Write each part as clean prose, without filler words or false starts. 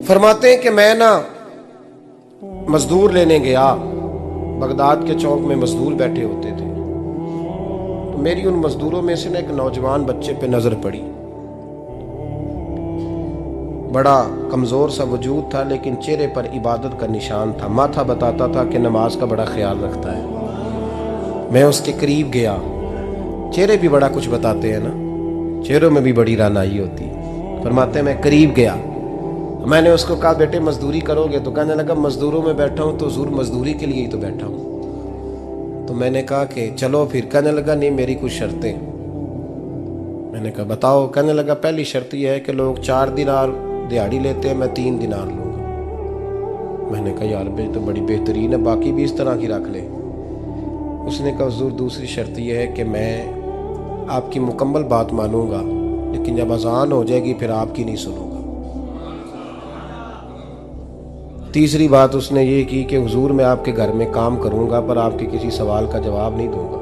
फरमाते हैं कि मैं ना मजदूर लेने गया। बगदाद के चौक में मजदूर बैठे होते थे, तो मेरी उन मजदूरों में से ना एक नौजवान बच्चे पे नजर पड़ी। बड़ा कमजोर सा वजूद था, लेकिन चेहरे पर इबादत का निशान था। माथा बताता था कि नमाज का बड़ा ख्याल रखता है। मैं उसके करीब गया। चेहरे भी बड़ा कुछ बताते हैं ना, चेहरों में भी बड़ी रानाई होती है। फरमाते हैं मैं करीब गया, मैंने उसको कहा बेटे मजदूरी करोगे? तो कहने लगा मजदूरों में बैठा हूँ तो हुजूर मजदूरी के लिए ही तो बैठा हूँ। तो मैंने कहा कि चलो फिर। कहने लगा नहीं मेरी कुछ शर्तें। मैंने कहा बताओ। कहने लगा पहली शर्त यह है कि लोग 4 दिनार दिहाड़ी लेते हैं, मैं 3 दिनार लूँगा। मैंने कहा यार भाई तो बड़ी बेहतरीन है, बाकी भी इस तरह की रख ले। उसने कहा हुजूर दूसरी शर्त यह है कि मैं आपकी मुकम्मल बात मानूंगा, लेकिन जब अजान हो जाएगी फिर आपकी नहीं सुनूंगा। तीसरी बात उसने ये की कि हुजूर मैं आपके घर में काम करूंगा पर आपके किसी सवाल का जवाब नहीं दूंगा।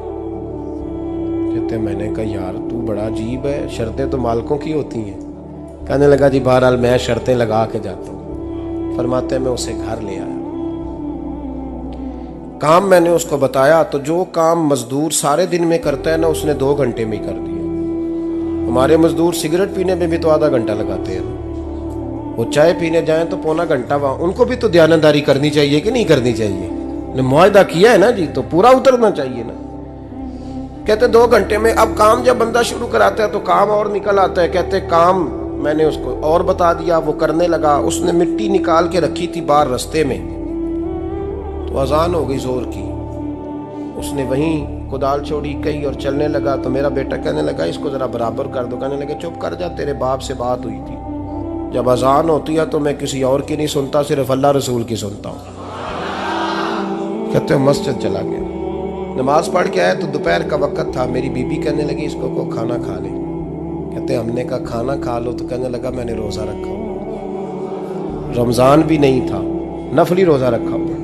कहते मैंने कहा यार तू बड़ा अजीब है, शर्तें तो मालिकों की होती हैं। कहने लगा जी बहरहाल मैं शर्तें लगा के जाता हूँ। फरमाते मैं उसे घर ले आया। काम मैंने उसको बताया तो जो काम मजदूर सारे दिन में करता है ना, उसने 2 घंटे में ही कर दिया। हमारे मजदूर सिगरेट पीने में भी तो आधा घंटा लगाते हैं, वो चाय पीने जाएं तो पौना घंटा वहां। उनको भी तो दयानतदारी करनी चाहिए कि नहीं करनी चाहिए? ने मुआहदा किया है ना जी, तो पूरा उतरना चाहिए ना। कहते 2 घंटे में। अब काम जब बंदा शुरू कराता है तो काम और निकल आता है। कहते काम मैंने उसको और बता दिया, वो करने लगा। उसने मिट्टी निकाल के रखी थी बाहर रास्ते में, तो अजान हो गई जोर की। उसने वहीं कुदाल छोड़ी कही और चलने लगा। तो मेरा बेटा कहने लगा इसको जरा बराबर कर दो। कहने लगे चुप कर जा, तेरे बाप से बात हुई थी, जब अजान होती है तो मैं किसी और की नहीं सुनता, सिर्फ अल्लाह रसूल की सुनता हूँ। कहते हैं मस्जिद चला गया, नमाज पढ़ के आया तो दोपहर का वक्त था। मेरी बीबी कहने लगी इसको को खाना खा ले। कहते हमने कहा खाना खा लो, तो कहने लगा मैंने रोज़ा रखा हुआ, रमज़ान भी नहीं था, नफली रोज़ा रखा हुआ।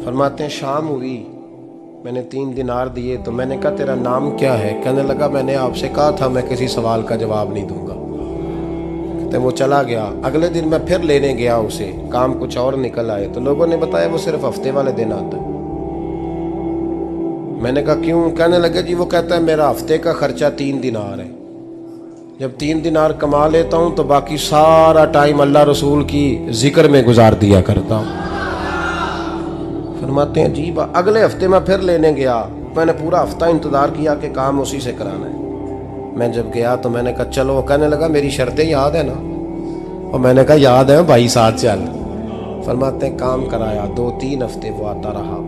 फरमाते हैं शाम हुई, मैंने 3 दिनार दिए। तो मैंने कहा तेरा नाम क्या है? कहने लगा मैंने आपसे कहा था मैं किसी सवाल का जवाब नहीं दूंगा। तो वो चला गया। अगले दिन मैं फिर लेने गया उसे, काम कुछ और निकल आए। तो लोगों ने बताया वो सिर्फ हफ्ते वाले दिन आता है। मैंने कहा क्यों? कहने लगे जी वो कहता है मेरा हफ्ते का खर्चा 3 दिनार है, जब 3 दिनार कमा लेता हूं तो बाकी सारा टाइम अल्लाह रसूल की जिक्र में गुजार दिया करता हूं। फरमाते हैं जी अगले हफ्ते मैं फिर लेने गया। मैंने पूरा हफ्ता इंतजार किया कि काम उसी से कराना है। मैं जब गया तो मैंने कहा चलो। कहने लगा मेरी शर्तें याद है ना? और मैंने कहा याद है भाई साथ चल। फरमाते हैं काम कराया। 2-3 हफ्ते वो आता रहा।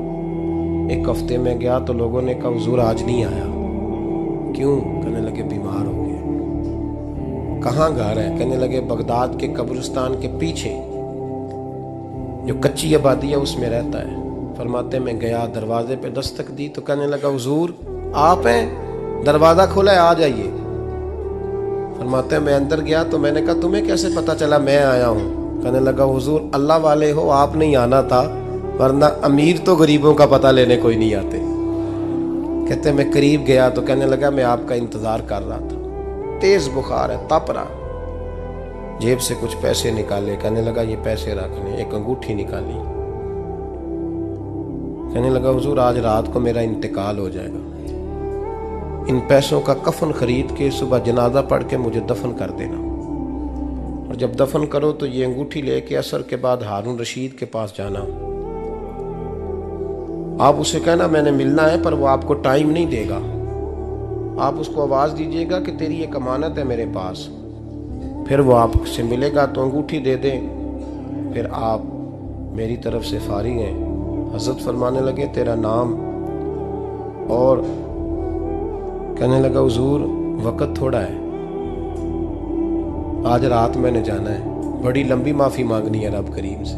एक हफ्ते में गया तो लोगों ने कहा हुजूर आज नहीं आया। क्यों? कहने लगे बीमार हो गए। कहाँ घर है? कहने लगे बगदाद के कब्रिस्तान के पीछे जो कच्ची आबादी है उसमें रहता है। फरमाते मैं गया, दरवाजे पे दस्तक दी तो कहने लगा हुजूर आप हैं? दरवाजा खोला है, आ जाइए। फरमाते हैं मैं अंदर गया तो मैंने कहा तुम्हें कैसे पता चला मैं आया हूँ? कहने लगा हुजूर अल्लाह वाले हो, आप नहीं आना था, वरना अमीर तो गरीबों का पता लेने कोई नहीं आते। कहते मैं करीब गया तो कहने लगा मैं आपका इंतजार कर रहा था, तेज बुखार है, तप रहा। जेब से कुछ पैसे निकाले। कहने लगा ये पैसे रख लें। एक अंगूठी निकाली। कहने लगा हुजूर आज रात को मेरा इंतकाल हो जाएगा, इन पैसों का कफन खरीद के सुबह जनाजा पढ़ के मुझे दफन कर देना, और जब दफन करो तो ये अंगूठी लेके असर के बाद हारून रशीद के पास जाना। आप उसे कहना मैंने मिलना है पर वो आपको टाइम नहीं देगा। आप उसको आवाज़ दीजिएगा कि तेरी एक अमानत है मेरे पास, फिर वो आपसे मिलेगा तो अंगूठी दे दें, फिर आप मेरी तरफ से फारिग हैं। हज़रत फरमाने लगे तेरा नाम? और कहने लगा हुजूर वक़्त थोड़ा है, आज रात मैंने जाना है, बड़ी लंबी माफ़ी मांगनी है रब करीम से,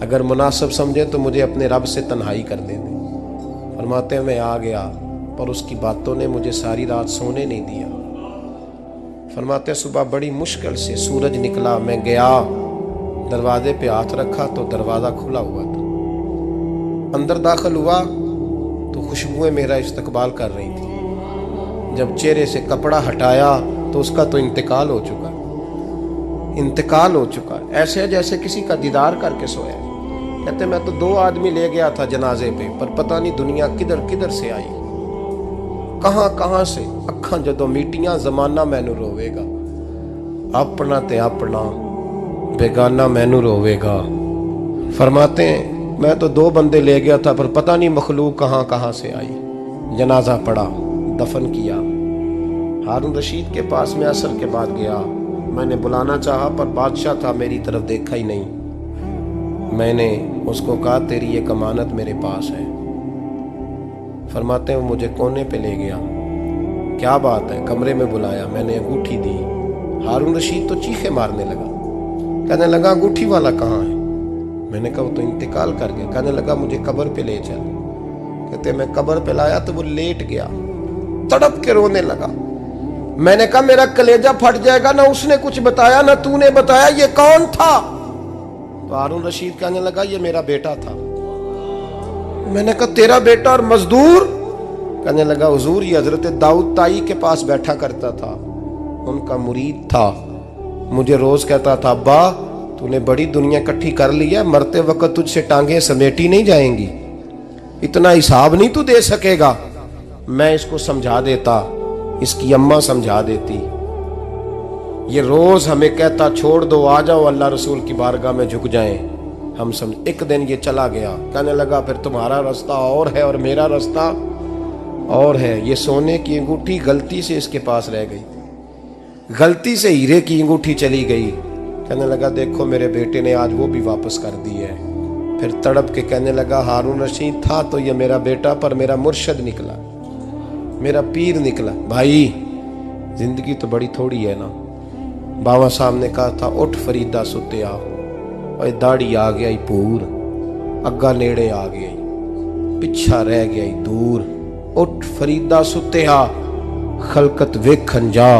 अगर मुनासिब समझे तो मुझे अपने रब से तन्हाई कर दे दे। फरमाते हैं मैं आ गया पर उसकी बातों ने मुझे सारी रात सोने नहीं दिया। फरमाते हैं सुबह बड़ी मुश्किल से सूरज निकला, मैं गया दरवाजे पे हाथ रखा तो दरवाज़ा खुला हुआ था। अंदर दाखिल हुआ तो खुशबुएं मेरा इस्तकबाल कर रही थी। जब चेहरे से कपड़ा हटाया तो उसका तो इंतकाल हो चुका। इंतकाल हो चुका है। ऐसे है जैसे किसी का दीदार करके सोया है। कहते मैं तो 2 आदमी ले गया था जनाजे पे, पर पता नहीं दुनिया किधर किधर से आई, कहां कहां से। अखां जदों मीटियां जमाना मैनू रोवेगा, अपना ते अपना बेगाना मैनू रोवेगा। फरमाते हैं मैं तो 2 बंदे ले गया था, पर पता नहीं मखलूक कहां कहां से आई। जनाजा पड़ा, दफन किया। हारून रशीद के पास में असर के बाद गया। मैंने बुलाना चाहा पर बादशाह था, मेरी तरफ देखा ही नहीं। मैंने उसको कहा तेरी एक अमानत मेरे पास है। फरमाते हैं वो मुझे कोने पे ले गया। क्या बात है? कमरे में बुलाया, मैंने अंगूठी दी। हारून रशीद तो चीखे मारने लगा, कहने लगा अंगूठी वाला कहाँ है? मैंने कहा वो तो इंतकाल कर गया। कहने लगा मुझे कब्र पे ले चल। कहते मैं कब्र पे लाया तो वो लेट गया, तड़प के रोने लगा। मैंने कहा मेरा कलेजा फट जाएगा, ना उसने कुछ बताया ना तूने बताया, ये कौन था? तो हारून रशीद कहने लगा ये मेरा बेटा था। मैंने कहा तेरा बेटा और मजदूर? कहने लगा हुजूर ये हजरत दाऊद ताई के पास बैठा करता था, उनका मुरीद था। मुझे रोज कहता था अब्बा तूने बड़ी दुनिया इकट्ठी कर ली है, मरते वक्त तुझसे टांगे समेटी नहीं जाएंगी, इतना हिसाब नहीं तू दे सकेगा। मैं इसको समझा देता, इसकी अम्मा समझा देती। ये रोज हमें कहता छोड़ दो, आ जाओ अल्लाह रसूल की बारगाह में झुक जाएं। हम समझ। एक दिन ये चला गया, कहने लगा फिर तुम्हारा रास्ता और है और मेरा रास्ता और है। ये सोने की अंगूठी गलती से इसके पास रह गई, गलती से हीरे की अंगूठी चली गई। कहने लगा देखो मेरे बेटे ने आज वो भी वापस कर दी है। फिर तड़प के कहने लगा हारून रशीद था तो ये मेरा बेटा, पर मेरा मुर्शद निकला, मेरा पीर निकला। भाई जिंदगी तो बड़ी थोड़ी है ना। बाबा साहब ने कहा था उठ फरीदा सुत्या, और दाढ़ी आ गया पूर, अग्गा नेड़े आ गया, पिछा रह गया दूर। उठ फरीदा सुत्या खलकत वेखन जा,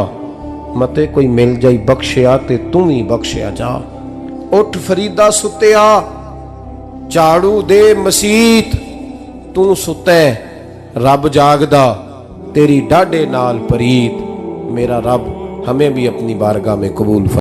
मते कोई मिल जाई बख्शिया ते तू ही बख्शिया जा। उठ फरीदा सुत्या झाड़ू दे मसीत, तू सुते रब जागदा तेरी डाडे नाल परीत। मेरा रब हमें भी अपनी बारगाह में कबूल